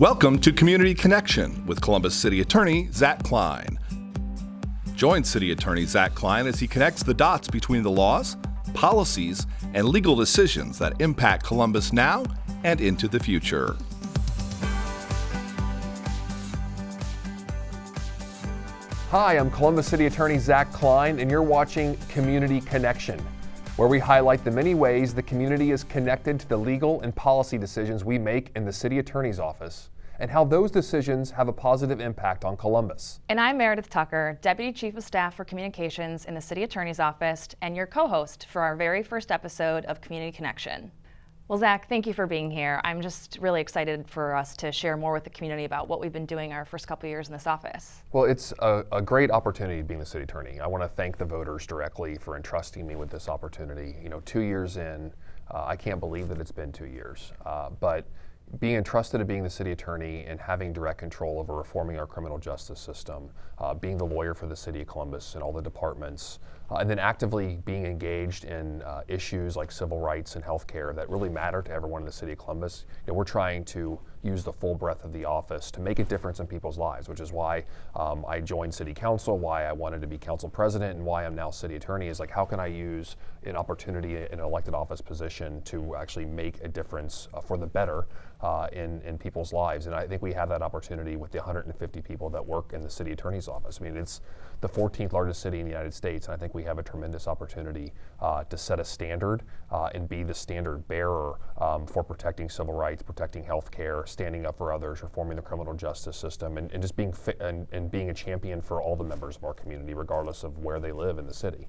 Welcome to Community Connection with Columbus City Attorney Zach Klein. Join City Attorney Zach Klein as he connects the dots between the laws, policies, and legal decisions that impact Columbus now and into the future. Hi, I'm Columbus City Attorney Zach Klein, and you're watching Community Connection, where we highlight the many ways the community is connected to the legal and policy decisions we make in the City Attorney's Office, and how those decisions have a positive impact on Columbus. And I'm Meredith Tucker, Deputy Chief of Staff for Communications in the City Attorney's Office, and your co-host for our very first episode of Community Connection. Well, Zach, thank you for being here. I'm just really excited for us to share more with the community about what we've been doing our first couple of years in this office. Well, it's a great opportunity being the City Attorney. I want to thank the voters directly for entrusting me with this opportunity. 2 years in, I can't believe that it's been 2 years, but being entrusted to being the City Attorney and having direct control over reforming our criminal justice system, being the lawyer for the City of Columbus and all the departments, and then actively being engaged in issues like civil rights and healthcare that really matter to everyone in the City of Columbus. We're trying to use the full breadth of the office to make a difference in people's lives, which is why I joined City Council, why I wanted to be Council President, and why I'm now City Attorney. Is like, how can I use an opportunity in an elected office position to actually make a difference for the better in people's lives? And I think we have that opportunity with the 150 people that work in the City Attorney's Office. I mean, it's the 14th largest city in the United States, and I think we have a tremendous opportunity to set a standard and be the standard bearer for protecting civil rights, protecting healthcare, standing up for others, reforming the criminal justice system, and just being and being a champion for all the members of our community, regardless of where they live in the city.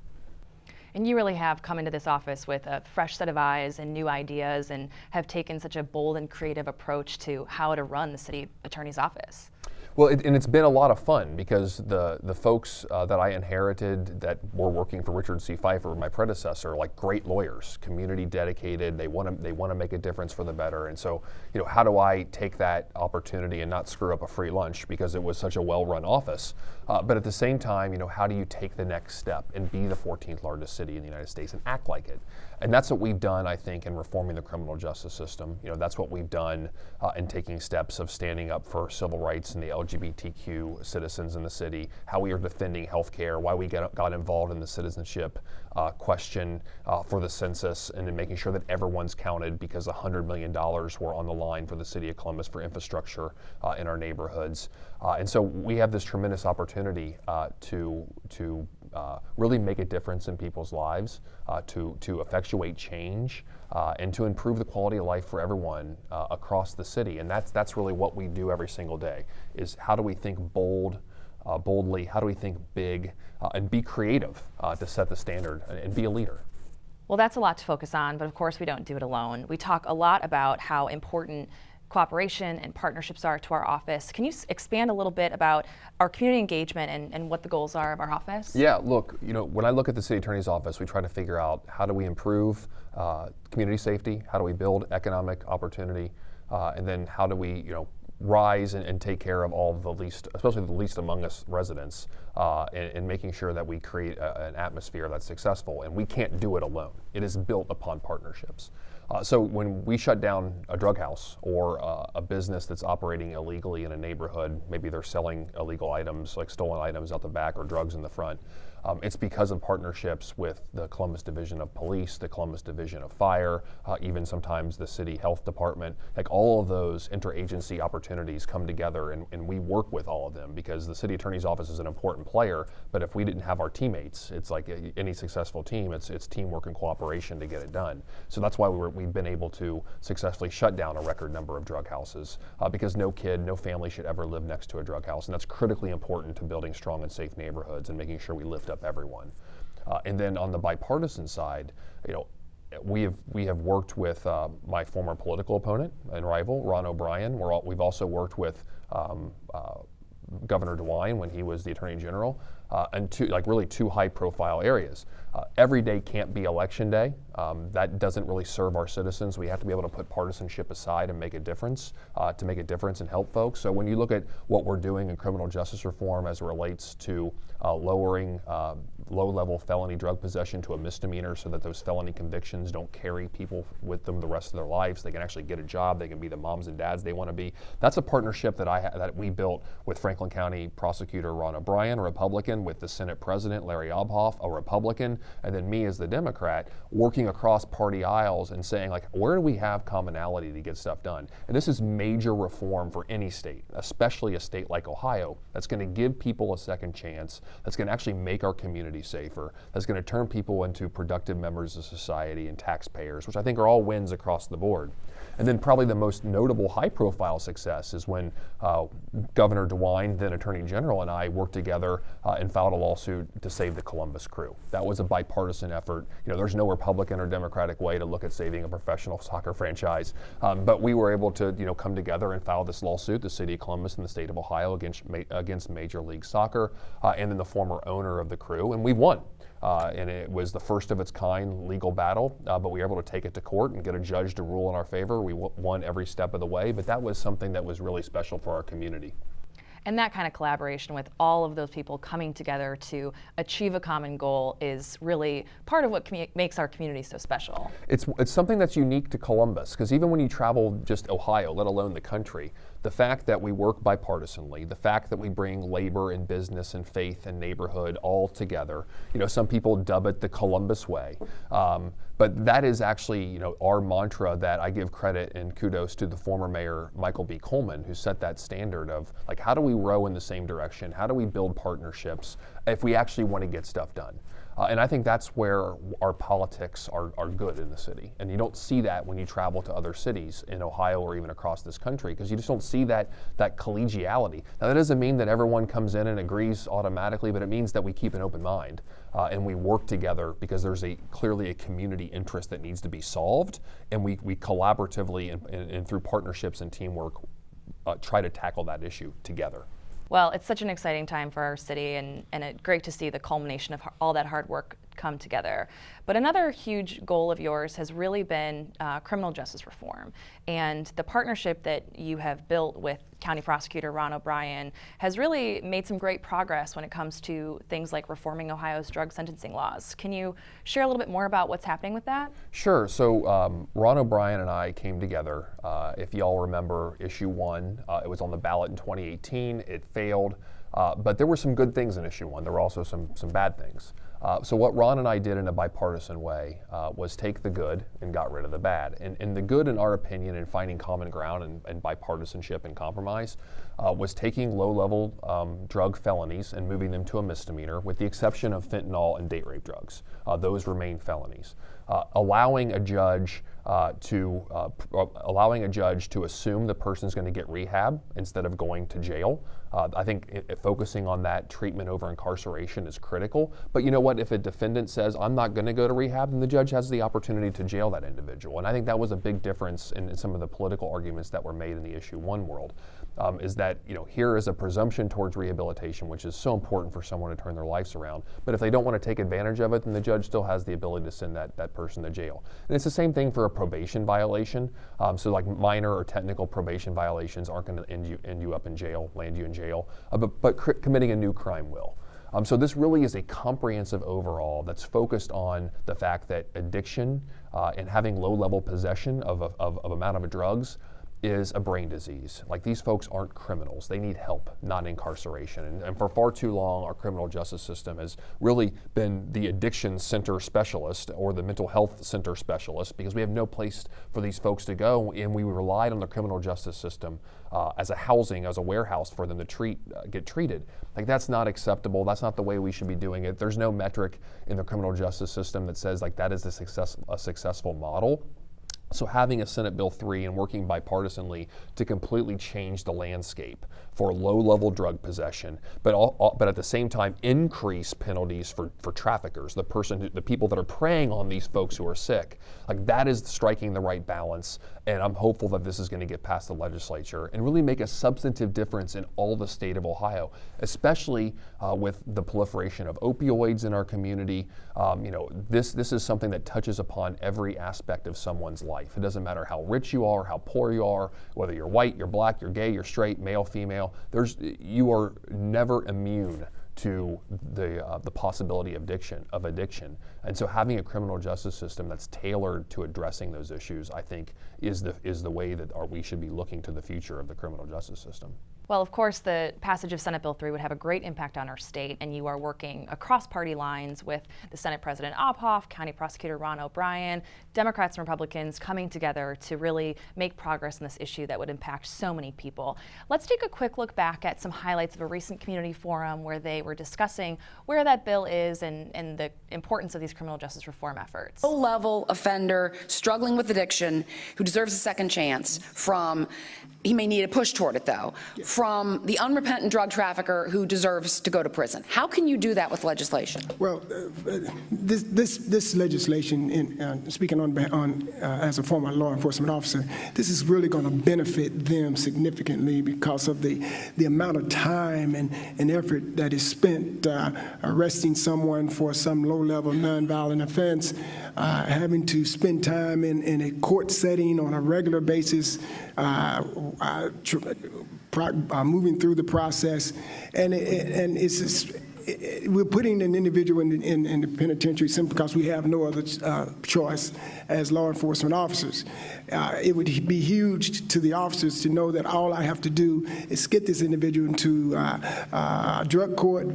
And you really have come into this office with a fresh set of eyes and new ideas, and have taken such a bold and creative approach to how to run the City Attorney's Office. Well, it's been a lot of fun because the folks that I inherited that were working for Richard C. Pfeiffer, my predecessor, like great lawyers, community dedicated. They want to make a difference for the better. And so, how do I take that opportunity and not screw up a free lunch because it was such a well-run office? But at the same time, how do you take the next step and be the 14th largest city in the United States and act like it? And that's what we've done, I think, in reforming the criminal justice system. That's what we've done in taking steps of standing up for civil rights and the LGBTQ citizens in the city, how we are defending healthcare, why we got involved in the citizenship question for the census, and then making sure that everyone's counted because $100 million were on the line for the City of Columbus for infrastructure in our neighborhoods. And so we have this tremendous opportunity to really make a difference in people's lives, to effectuate change, and to improve the quality of life for everyone across the city. And that's really what we do every single day, is how do we think boldly, how do we think big, and be creative to set the standard and be a leader. Well, that's a lot to focus on, but of course we don't do it alone. We talk a lot about how important cooperation and partnerships are to our office. Can you expand a little bit about our community engagement and what the goals are of our office? Yeah, look, when I look at the City Attorney's Office, we try to figure out how do we improve community safety, how do we build economic opportunity, and then how do we, rise and take care of all the least, especially the least among us residents, and making sure that we create an atmosphere that's successful. And we can't do it alone. It is built upon partnerships. So when we shut down a drug house or a business that's operating illegally in a neighborhood, maybe they're selling illegal items like stolen items out the back or drugs in the front, it's because of partnerships with the Columbus Division of Police, the Columbus Division of Fire, even sometimes the City Health Department. Like, all of those interagency opportunities come together, and we work with all of them because the City Attorney's Office is an important player, but if we didn't have our teammates, it's like any successful team, it's teamwork and cooperation to get it done. So that's why we've been able to successfully shut down a record number of drug houses, because no kid, no family should ever live next to a drug house, and that's critically important to building strong and safe neighborhoods and making sure we lift up everyone. And then on the bipartisan side, we have worked with my former political opponent and rival, Ron O'Brien. We've also worked with Governor DeWine when he was the Attorney General, and really two high-profile areas. Every day can't be election day. That doesn't really serve our citizens. We have to be able to put partisanship aside and make a difference, and help folks. So when you look at what we're doing in criminal justice reform as it relates to lowering low-level felony drug possession to a misdemeanor so that those felony convictions don't carry people with them the rest of their lives. They can actually get a job. They can be the moms and dads they want to be. That's a partnership that we built with Franklin County Prosecutor Ron O'Brien, a Republican, with the Senate President Larry Obhoff, a Republican, and then me as the Democrat, working across party aisles and saying, like, where do we have commonality to get stuff done? And this is major reform for any state, especially a state like Ohio, that's going to give people a second chance, that's going to actually make our community safer, that's going to turn people into productive members of society and taxpayers, which I think are all wins across the board. And then probably the most notable high-profile success is when Governor DeWine, then Attorney General, and I worked together and filed a lawsuit to save the Columbus Crew. That was a bipartisan effort. There's no Republican or Democratic way to look at saving a professional soccer franchise, but we were able to, come together and file this lawsuit, the City of Columbus and the state of Ohio, against Major League Soccer, and then the former owner of the Crew, and we won. And it was the first of its kind legal battle, but we were able to take it to court and get a judge to rule in our favor. We won every step of the way, but that was something that was really special for our community. And that kind of collaboration with all of those people coming together to achieve a common goal is really part of what makes our community so special. It's something that's unique to Columbus, because even when you travel just Ohio, let alone the country, the fact that we work bipartisanly, the fact that we bring labor and business and faith and neighborhood all together, some people dub it the Columbus way. But that is actually, our mantra that I give credit and kudos to the former mayor, Michael B. Coleman, who set that standard of, like, how do we row in the same direction? How do we build partnerships if we actually want to get stuff done? And I think that's where our politics are good in the city. And you don't see that when you travel to other cities in Ohio or even across this country, because you just don't see that collegiality. Now, that doesn't mean that everyone comes in and agrees automatically, but it means that we keep an open mind and we work together because there's clearly a community interest that needs to be solved, and we collaboratively and through partnerships and teamwork try to tackle that issue together. Well, it's such an exciting time for our city, and it's great to see the culmination of all that hard work come together. But another huge goal of yours has really been criminal justice reform. And the partnership that you have built with County Prosecutor Ron O'Brien has really made some great progress when it comes to things like reforming Ohio's drug sentencing laws. Can you share a little bit more about what's happening with that? Sure. So Ron O'Brien and I came together. If y'all remember issue 1, it was on the ballot in 2018. It failed. But there were some good things in issue 1. There were also some bad things. So what Ron and I did in a bipartisan way was take the good and got rid of the bad. And the good, in our opinion, in finding common ground and bipartisanship and compromise was taking low-level drug felonies and moving them to a misdemeanor, with the exception of fentanyl and date rape drugs. Those remain felonies. Allowing a judge to assume the person's going to get rehab instead of going to jail. I think focusing on that treatment over incarceration is critical. But you know what? If a defendant says, I'm not going to go to rehab, then the judge has the opportunity to jail that individual. And I think that was a big difference in some of the political arguments that were made in the issue 1 world. Is that, here is a presumption towards rehabilitation, which is so important for someone to turn their lives around. But if they don't want to take advantage of it, then the judge still has the ability to send that person to jail. And it's the same thing for a probation violation. So like minor or technical probation violations aren't going to end you up in jail, land you in jail, but committing a new crime will. So this really is a comprehensive overall that's focused on the fact that addiction and having low-level possession of amount of drugs is a brain disease. Like, these folks aren't criminals. They need help, not incarceration. And for far too long, our criminal justice system has really been the addiction center specialist or the mental health center specialist, because we have no place for these folks to go, and we relied on the criminal justice system as a warehouse for them to get treated. Like, that's not acceptable. That's not the way we should be doing it. There's no metric in the criminal justice system that says, like, that is a successful model. So having a Senate Bill 3 and working bipartisanly to completely change the landscape for low-level drug possession, but at the same time increase penalties for traffickers, the people that are preying on these folks who are sick. Like, that is striking the right balance, and I'm hopeful that this is going to get past the legislature and really make a substantive difference in all the state of Ohio, especially with the proliferation of opioids in our community. This is something that touches upon every aspect of someone's life. It doesn't matter how rich you are, how poor you are, whether you're white, you're black, you're gay, you're straight, male, female. You are never immune to the possibility of addiction. And so having a criminal justice system that's tailored to addressing those issues, I think, is the way that we should be looking to the future of the criminal justice system. Well, of course, the passage of Senate Bill 3 would have a great impact on our state, and you are working across party lines with the Senate President Ophoff, County Prosecutor Ron O'Brien, Democrats and Republicans coming together to really make progress in this issue that would impact so many people. Let's take a quick look back at some highlights of a recent community forum where they were discussing where that bill is and the importance of these criminal justice reform efforts. Low-level offender struggling with addiction who deserves a second chance he may need a push toward it, though, from the unrepentant drug trafficker who deserves to go to prison. How can you do that with legislation? Well, this legislation, speaking on as a former law enforcement officer, this is really going to benefit them significantly because of the amount of time and effort that is spent arresting someone for some low-level nonviolent offense, having to spend time in a court setting on a regular basis, moving through the process, and we're putting an individual in the penitentiary simply because we have no other choice as law enforcement officers. It would be huge to the officers to know that all I have to do is get this individual into drug court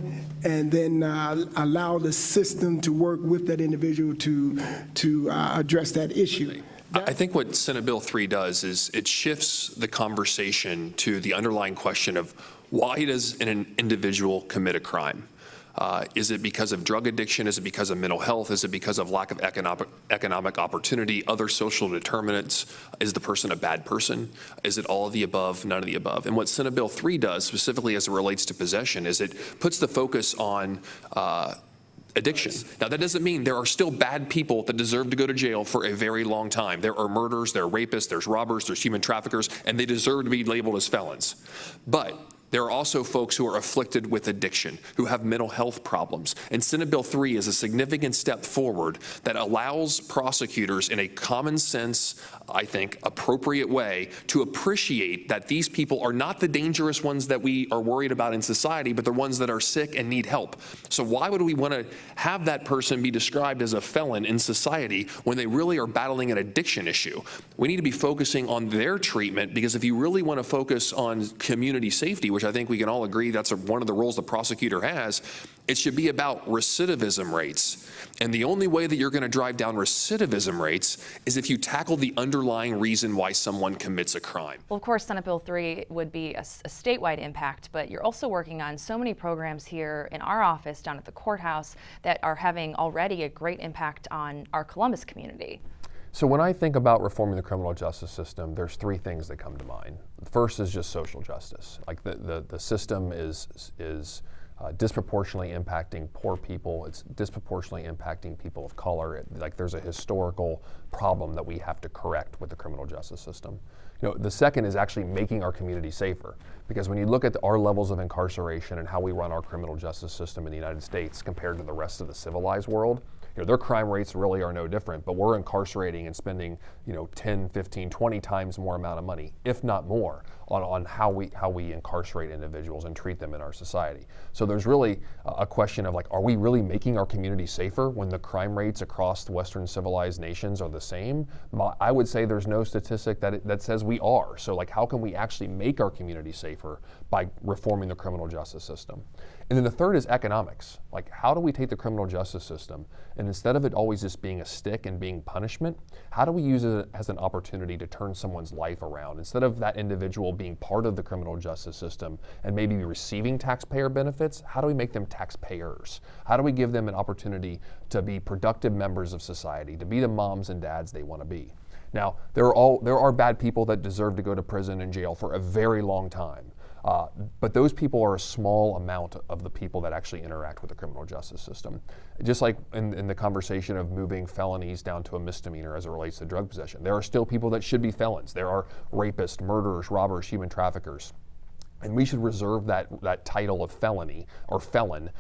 and then allow the system to work with that individual to address that issue. I think what Senate Bill 3 does is it shifts the conversation to the underlying question of why does an individual commit a crime? Is it because of drug addiction? Is it because of mental health? Is it because of lack of economic opportunity, other social determinants? Is the person a bad person? Is it all of the above, none of the above? And what Senate Bill 3 does, specifically as it relates to possession, is it puts the focus on addiction. Now, that doesn't mean there are still bad people that deserve to go to jail for a very long time. There are murderers, there are rapists, there's robbers, there's human traffickers, and they deserve to be labeled as felons. But there are also folks who are afflicted with addiction, who have mental health problems. And Senate Bill 3 is a significant step forward that allows prosecutors in a common sense, I think, appropriate way to appreciate that these people are not the dangerous ones that we are worried about in society, but the ones that are sick and need help. So why would we want to have that person be described as a felon in society when they really are battling an addiction issue? We need to be focusing on their treatment, because if you really want to focus on community safety, which I think we can all agree that's one of the roles the prosecutor has, it should be about recidivism rates. And the only way that you're going to drive down recidivism rates is if you tackle the underlying reason why someone commits a crime. Well, of course, Senate Bill 3 would be a statewide impact, but you're also working on so many programs here in our office down at the courthouse that are having already a great impact on our Columbus community. So when I think about reforming the criminal justice system, there's three things that come to mind. The first is just social justice. Like the system is disproportionately impacting poor people. It's disproportionately impacting people of color. Like there's a historical problem that we have to correct with the criminal justice system. The second is actually making our community safer, because when you look at our levels of incarceration and how we run our criminal justice system in the United States compared to the rest of the civilized world, their crime rates really are no different, but we're incarcerating and spending 10, 15, 20 times more amount of money, if not more, on how we incarcerate individuals and treat them in our society. So there's really a question of, like, are we really making our community safer when the crime rates across the Western civilized nations are the same? I would say there's no statistic that says we are. So, like, how can we actually make our community safer by reforming the criminal justice system? And then the third is economics. Like, how do we take the criminal justice system and instead of it always just being a stick and being punishment, how do we use it as an opportunity to turn someone's life around? Instead of that individual being part of the criminal justice system and maybe receiving taxpayer benefits, how do we make them taxpayers? How do we give them an opportunity to be productive members of society, to be the moms and dads they want to be? Now, there are bad people that deserve to go to prison and jail for a very long time. But those people are a small amount of the people that actually interact with the criminal justice system. Just like in the conversation of moving felonies down to a misdemeanor as it relates to drug possession, there are still people that should be felons. There are rapists, murderers, robbers, human traffickers. And we should reserve that title of felony or felon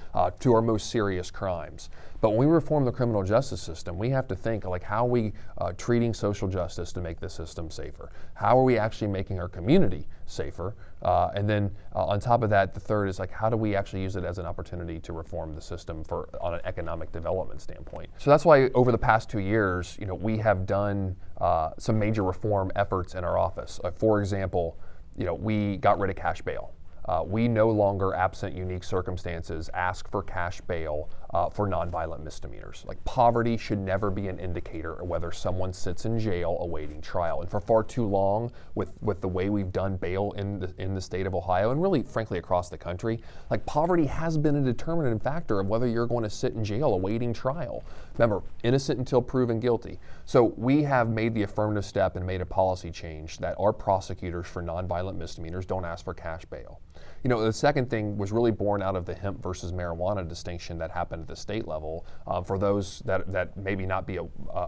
to our most serious crimes. But when we reform the criminal justice system, we have to think like, how are we treating social justice to make the system safer? How are we actually making our community safer? And then on top of that, the third is like, how do we actually use it as an opportunity to reform the system on an economic development standpoint? So that's why over the past 2 years, we have done some major reform efforts in our office. For example, we got rid of cash bail. We no longer, absent unique circumstances, ask for cash bail for nonviolent misdemeanors. Like, poverty should never be an indicator of whether someone sits in jail awaiting trial. And for far too long, with the way we've done bail in the state of Ohio, and really, frankly, across the country, like, poverty has been a determinant factor of whether you're going to sit in jail awaiting trial. Remember, innocent until proven guilty. So we have made the affirmative step and made a policy change that our prosecutors for nonviolent misdemeanors don't ask for cash bail. The second thing was really born out of the hemp versus marijuana distinction that happened at the state level. For those that maybe not be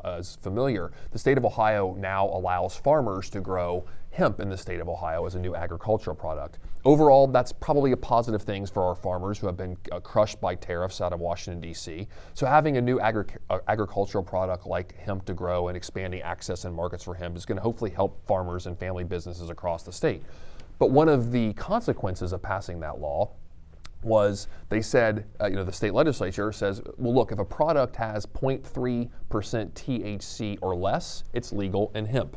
as familiar, the state of Ohio now allows farmers to grow hemp in the state of Ohio as a new agricultural product. Overall, that's probably a positive thing for our farmers who have been crushed by tariffs out of Washington, D.C. So having a new agricultural product like hemp to grow and expanding access and markets for hemp is going to hopefully help farmers and family businesses across the state. But one of the consequences of passing that law was they said, the state legislature says, well, look, if a product has 0.3% THC or less, it's legal in hemp.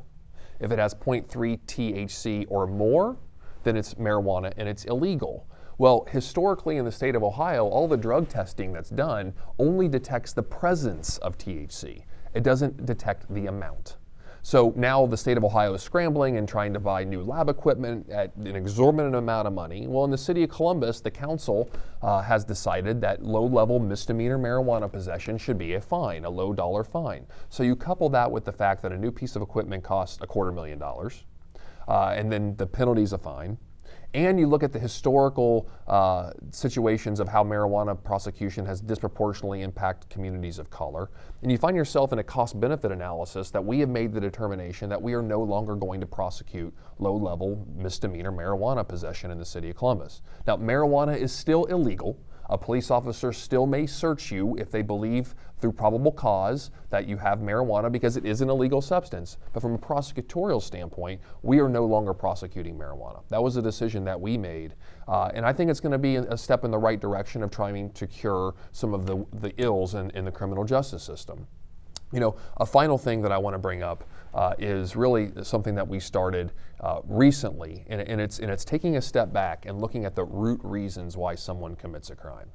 If it has 0.3 THC or more, then it's marijuana and it's illegal. Well, historically in the state of Ohio, all the drug testing that's done only detects the presence of THC. It doesn't detect the amount. So now the state of Ohio is scrambling and trying to buy new lab equipment at an exorbitant amount of money. Well, in the city of Columbus, the council has decided that low-level misdemeanor marijuana possession should be a fine, a low-dollar fine. So you couple that with the fact that a new piece of equipment costs $250,000, and then the penalty's a fine. And you look at the historical situations of how marijuana prosecution has disproportionately impacted communities of color. And you find yourself in a cost-benefit analysis that we have made the determination that we are no longer going to prosecute low-level misdemeanor marijuana possession in the city of Columbus. Now, marijuana is still illegal. A police officer still may search you if they believe through probable cause that you have marijuana because it is an illegal substance. But from a prosecutorial standpoint, we are no longer prosecuting marijuana. That was a decision that we made. And I think it's going to be a step in the right direction of trying to cure some of the ills in the criminal justice system. A final thing that I want to bring up is really something that we started recently, and it's taking a step back and looking at the root reasons why someone commits a crime.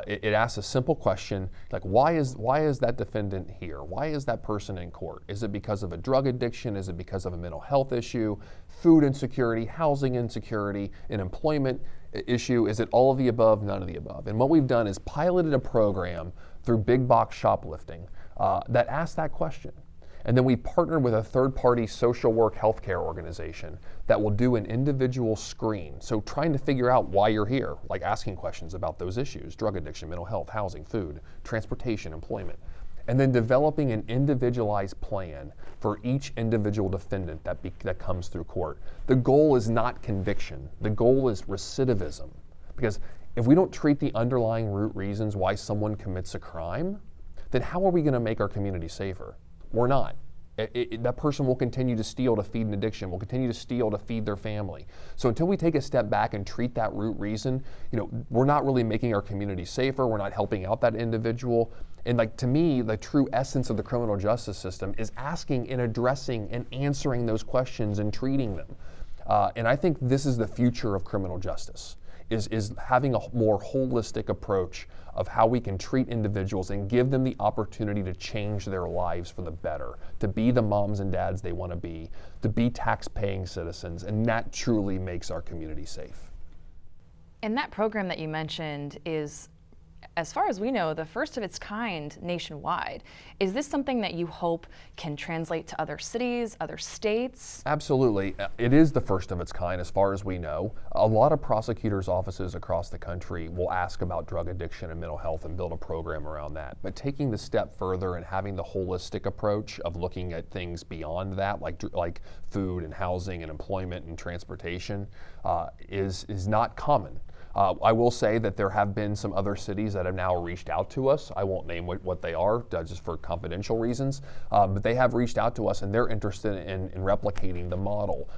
It asks a simple question like, why is that defendant here? Why is that person in court? Is it because of a drug addiction? Is it because of a mental health issue, food insecurity, housing insecurity, an employment issue? Is it all of the above, none of the above? And what we've done is piloted a program through big box shoplifting that asks that question. And then we partnered with a third-party social work healthcare organization that will do an individual screen. So trying to figure out why you're here, like asking questions about those issues, drug addiction, mental health, housing, food, transportation, employment. And then developing an individualized plan for each individual defendant that comes through court. The goal is not conviction. The goal is recidivism. Because if we don't treat the underlying root reasons why someone commits a crime, then how are we going to make our community safer? We're not. That person will continue to steal to feed an addiction, will continue to steal to feed their family. So until we take a step back and treat that root reason, we're not really making our community safer, we're not helping out that individual. And to me, the true essence of the criminal justice system is asking and addressing and answering those questions and treating them. And I think this is the future of criminal justice, is having a more holistic approach of how we can treat individuals and give them the opportunity to change their lives for the better, to be the moms and dads they want to be tax-paying citizens, and that truly makes our community safe. And that program that you mentioned is as far as we know, the first of its kind nationwide. Is this something that you hope can translate to other cities, other states? Absolutely. It is the first of its kind as far as we know. A lot of prosecutors' offices across the country will ask about drug addiction and mental health and build a program around that. But taking the step further and having the holistic approach of looking at things beyond that, like food and housing and employment and transportation, is not common. I will say that there have been some other cities that have now reached out to us. I won't name what they are, just for confidential reasons, but they have reached out to us and they're interested in replicating the model,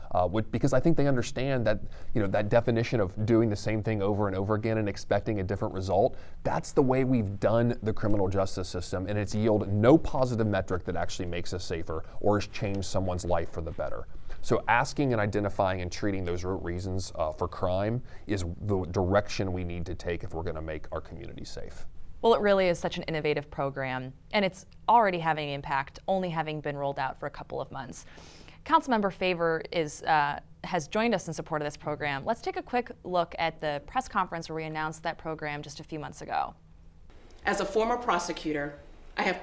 because I think they understand that, that definition of doing the same thing over and over again and expecting a different result, that's the way we've done the criminal justice system, and it's yielded no positive metric that actually makes us safer or has changed someone's life for the better. So asking and identifying and treating those root reasons for crime is the direction we need to take if we're going to make our community safe. Well, it really is such an innovative program, and it's already having impact, only having been rolled out for a couple of months. Councilmember Favor has joined us in support of this program. Let's take a quick look at the press conference where we announced that program just a few months ago. As a former prosecutor, I have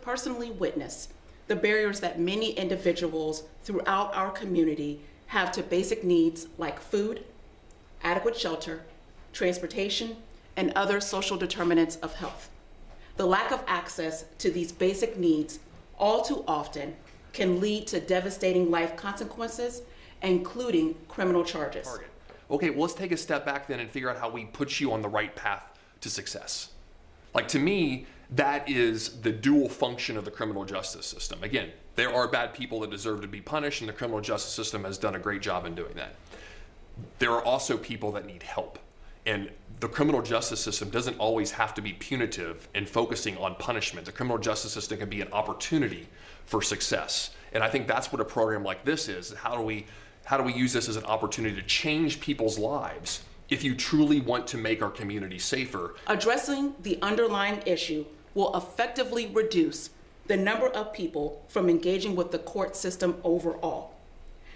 personally witnessed the barriers that many individuals throughout our community have to basic needs like food, adequate shelter, transportation, and other social determinants of health. The lack of access to these basic needs all too often can lead to devastating life consequences, including criminal charges. Okay, well, let's take a step back then and figure out how we put you on the right path to success. Like, to me, that is the dual function of the criminal justice system. Again, there are bad people that deserve to be punished, and the criminal justice system has done a great job in doing that. There are also people that need help. And the criminal justice system doesn't always have to be punitive and focusing on punishment. The criminal justice system can be an opportunity for success. And I think that's what a program like this is. How do we use this as an opportunity to change people's lives if you truly want to make our community safer? Addressing the underlying issue will effectively reduce the number of people from engaging with the court system overall.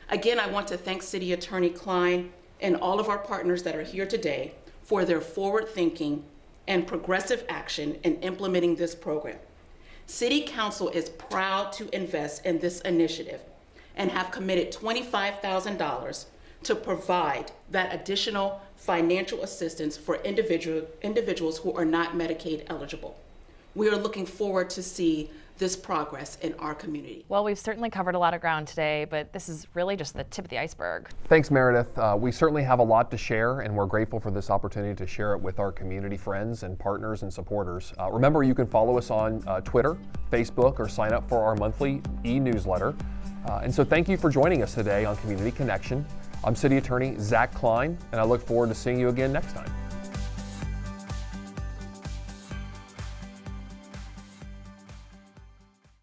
Again, I want to thank City Attorney Klein and all of our partners that are here today for their forward-thinking and progressive action in implementing this program. City Council is proud to invest in this initiative and have committed $25,000 to provide that additional financial assistance for individuals who are not Medicaid eligible. We are looking forward to see this progress in our community. Well, we've certainly covered a lot of ground today, but this is really just the tip of the iceberg. Thanks, Meredith. We certainly have a lot to share, and we're grateful for this opportunity to share it with our community friends and partners and supporters. Remember, you can follow us on Twitter, Facebook, or sign up for our monthly e-newsletter. And so thank you for joining us today on Community Connection. I'm City Attorney Zach Klein, and I look forward to seeing you again next time.